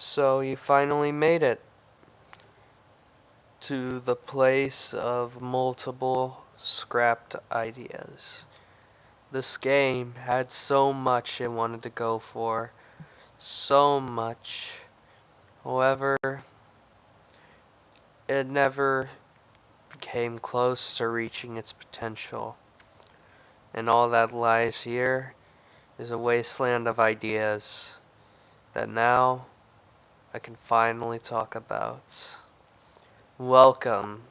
So you finally made it to the place of multiple scrapped ideas. This game had so much it wanted to go for, so much. However, it never came close to reaching its potential. And all that lies here is a wasteland of ideas that now I can finally talk about. Welcome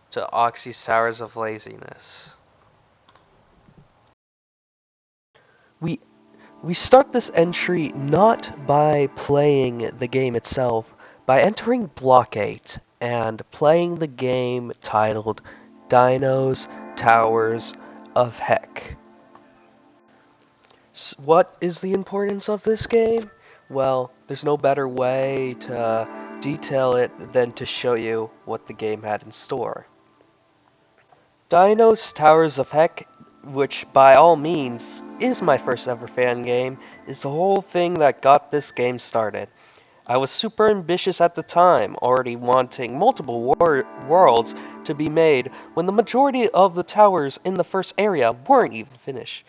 to Oxy's Towers of Laziness. We we start this entry not by playing the game itself, by entering Block 8 and playing the game titled Dino's Towers of Heck. What is the importance of this game? Well, there's no better way to detail it than to show you what the game had in store. Dino's Towers of Heck, which by all means is my first ever fan game, is the whole thing that got this game started. I was super ambitious at the time, already wanting multiple worlds to be made when the majority of the towers in the first area weren't even finished.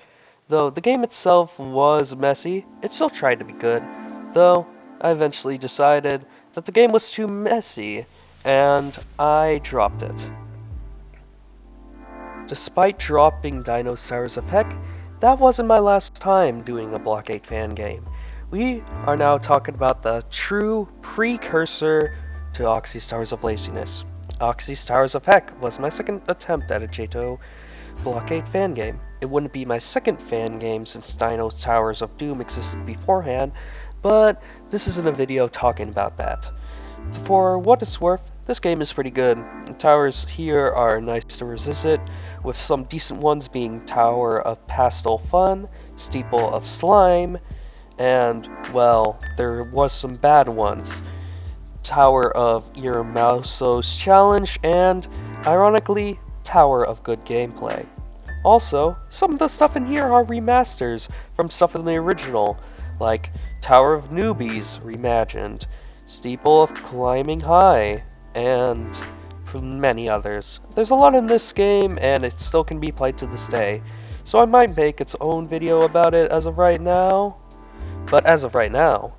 Though the game itself was messy, it still tried to be good. Though I eventually decided that the game was too messy, and I dropped it. Despite dropping Dino's Towers of Heck, that wasn't my last time doing a Block 8 fan game. We are now talking about the true precursor to Oxy's Towers of Laziness. Oxy's Towers of Heck was my second attempt at a JToH Block 8 fan game. It wouldn't be my second fan game since Dino's Towers of Doom existed beforehand, but this isn't a video talking about that. For what it's worth, this game is pretty good. The towers here are nice to revisit, with some decent ones being Tower of Pastel Fun, Steeple of Slime, and, well, there was some bad ones. Tower of Irmauso's Challenge, and, ironically, Tower of Good Gameplay. Also, some of the stuff in here are remasters from stuff in the original, like Tower of Newbies reimagined, Steeple of Climbing High, and many others. There's a lot in this game, and it still can be played to this day, so I might make its own video about it as of right now. But as of right now,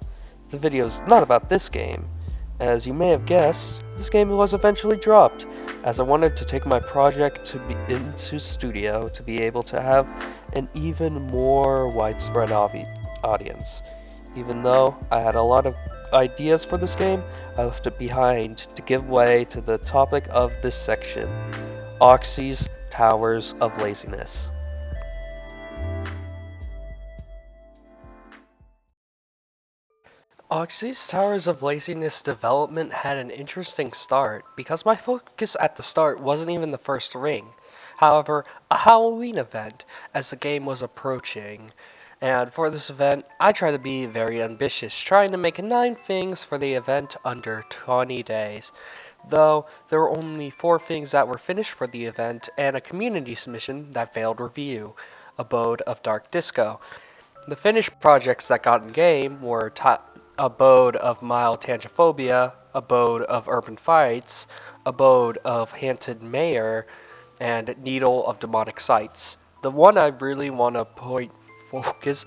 the video's not about this game. As you may have guessed, this game was eventually dropped, as I wanted to take my project into studio to be able to have an even more widespread audience. Even though I had a lot of ideas for this game, I left it behind to give way to the topic of this section, Oxy's Towers of Laziness. Oxy's Towers of Laziness development had an interesting start, because my focus at the start wasn't even the first ring. However, a Halloween event, as the game was approaching. And for this event, I tried to be very ambitious, trying to make 9 things for the event under 20 days. Though, there were only 4 things that were finished for the event, and a community submission that failed review, Abode of Dark Disco. The finished projects that got in game were Abode of Mild Tangophobia, Abode of Urban Fights, Abode of Haunted Mayor, and Needle of Demonic Sights. The one I really want to focus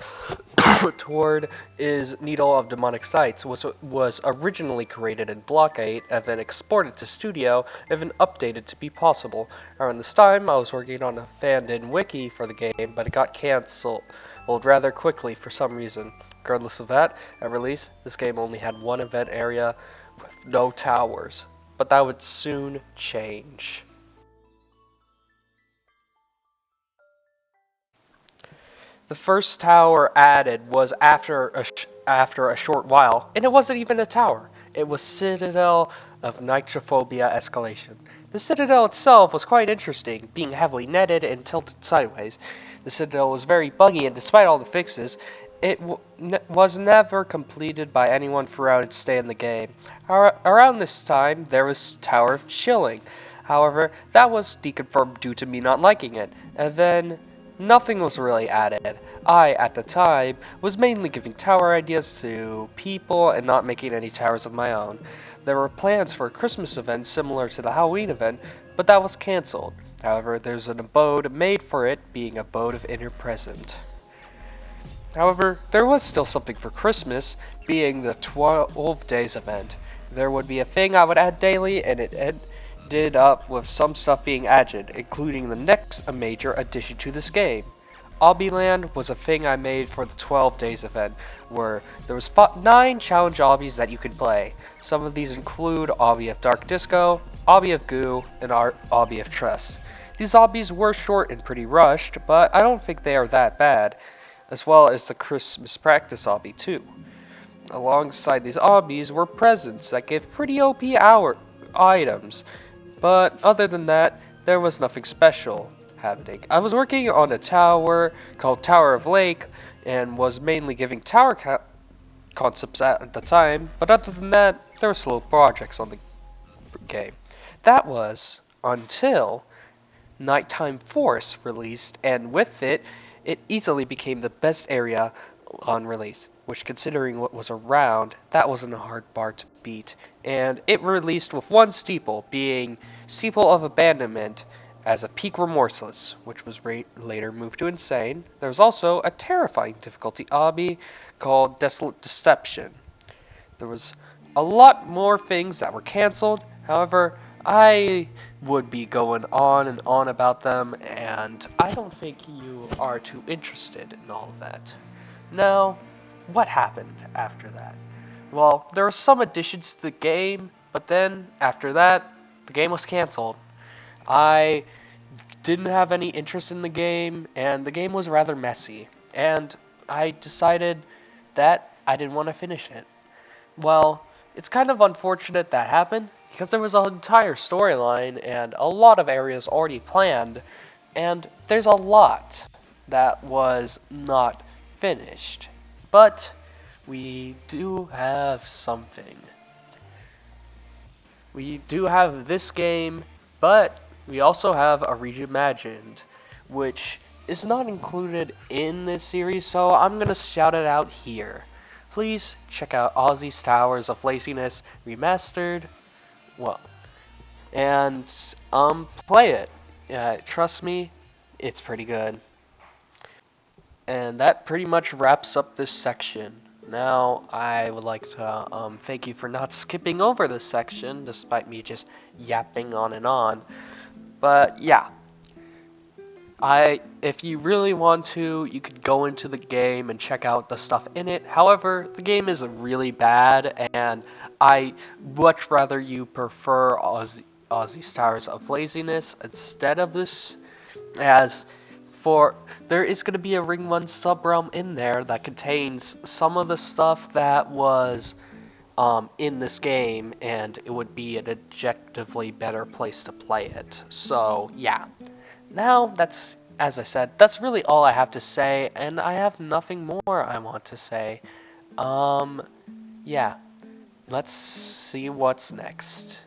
toward is Needle of Demonic Sights, which was originally created in Block 8 and then exported to Studio and then updated to be possible. Around this time, I was working on a fandom wiki for the game, but it got cancelled rather quickly for some reason. Regardless of that, at release, this game only had one event area with no towers, but that would soon change. The first tower added was after a short while, and it wasn't even a tower. It was Citadel of Nitrophobia Escalation. The Citadel itself was quite interesting, being heavily netted and tilted sideways. The Citadel was very buggy, and despite all the fixes, it was never completed by anyone throughout its stay in the game. Around this time, there was Tower of Chilling. However, that was deconfirmed due to me not liking it. And then Nothing was really added. I, at the time, was mainly giving tower ideas to people and not making any towers of my own. There were plans for a Christmas event similar to the Halloween event, but that was cancelled. However, there's an abode made for it, being Abode of Inner Present. However, there was still something for Christmas, being the 12 days event. There would be a thing I would add daily, and it ended up with some stuff being added, including the next major addition to this game. Obbyland was a thing I made for the 12 days event, where there was 9 challenge obbies that you could play. Some of these include Obby of Dark Disco, Obby of Goo, and Obby of Tress. These obbies were short and pretty rushed, but I don't think they are that bad, as well as the Christmas practice obby too. Alongside these obbies were presents that gave pretty OP hour items, but other than that, there was nothing special happening. I was working on a tower called Tower of Lake and was mainly giving tower concepts at the time, but other than that, there were slow projects on the game. That was until Nighttime Force released, and with it, it easily became the best area on release, which considering what was around, that wasn't a hard bar to beat. And it released with one steeple, being Steeple of Abandonment as a Peak Remorseless, which was later moved to Insane. There was also a terrifying difficulty obby called Desolate Deception. There was a lot more things that were canceled. However, I would be going on and on about them, and I don't think you are too interested in all of that. Now, what happened after that? Well, there were some additions to the game, but then after that, the game was canceled. I didn't have any interest in the game, and the game was rather messy, and I decided that I didn't want to finish it. Well, it's kind of unfortunate that happened because there was an entire storyline and a lot of areas already planned, and there's a lot that was not finished. But we do have something. We do have this game, but we also have a reimagined, which is not included in this series, so I'm gonna shout it out here. Please check out Ozzy's Towers of Laziness Remastered. Well, and play it. Trust me, it's pretty good. And that pretty much wraps up this section. Now, I would like to thank you for not skipping over this section, despite me just yapping on and on. But yeah, if you really want to, you could go into the game and check out the stuff in it. However, the game is really bad, and I much rather you prefer Ozzy's Towers of Laziness instead of this, as for there is going to be a Ring 1 subrealm in there that contains some of the stuff that was in this game, and it would be an objectively better place to play it. So yeah. Now, as I said, that's really all I have to say, and I have nothing more I want to say. Yeah, let's see what's next.